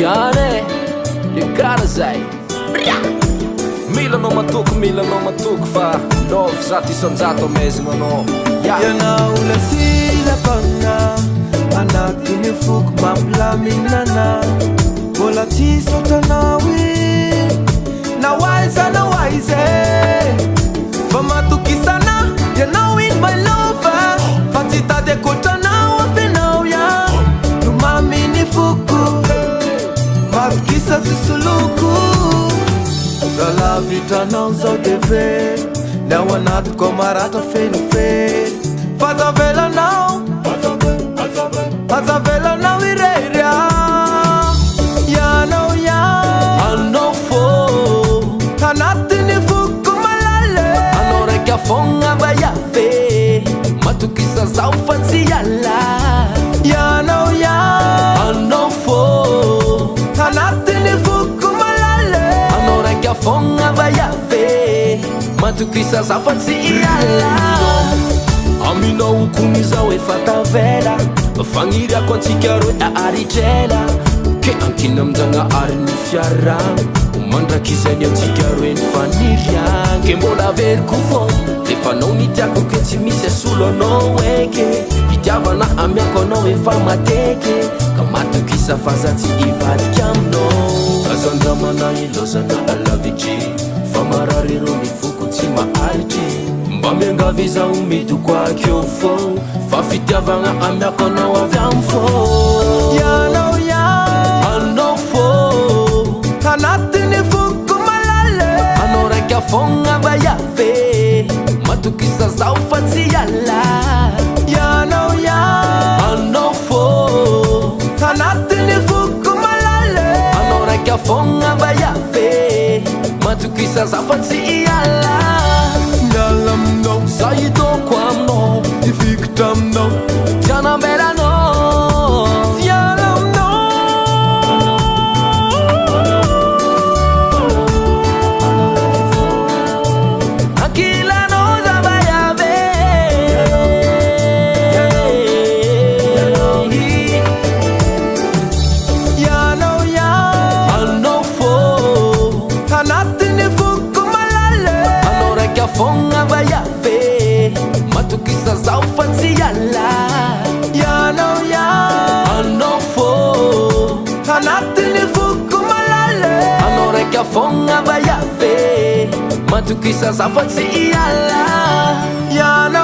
Tiane, le karaha zay milanao matoky fa love zato isanjato amazina anao Ianao la silapagna anaty ny foko mampilaminana mbola tsy sotanao na waiza fa matokisana ianao in my lover fa tsy tady akoatranao ampenao ya nomamy ny foko matokisa sisoloko raha vitranao zao deve ny ao anatiko maratra fenofeny fazavelanao azavelanao ireria ianao anao fô anatiny foko malale anao raiky afogna vayafe matokisa zao fa tsy ala ianao anao fô anatiny foko malale anao raiky afogna vayafe matokisa zao fa tsy ala aminao kony zao efa tavela fagniriako antsika roe aaritrela ke ankina aminjanahary ny fiaragno mandrakizany antsika roe ny faniriagno ke mbola veriko fô lefanao nitiako ke tsy misy asolo anao eke fitiavana amiako anao efa mateke ka matokisa fa za tsy ivadiky aminao azandramana ilozana alavitry fa mararero ny foko tsy maharitry mba miangaviza omidoko akeo fô fa fitiavagna amiako anao avy am fô ianao anao fô anatiny foko malale anao raiky afogna vayafe matokisa zao fa tsy ala ianao anao fô anatiny foko malale anao raiky afogna vayafe matokisa zao fa tsy ala miala aminao za hitako aminao ifikitra aminao tianambelanao tiana aminao ankilanao za vayave ianao anao fô anatiny foko malale anao raiky afogna vayafe matokisa zao fa tsy ala ianao anao fô anatiny foko malale anao raiky afogna vayafe matokisa zao fa tsy ala ianao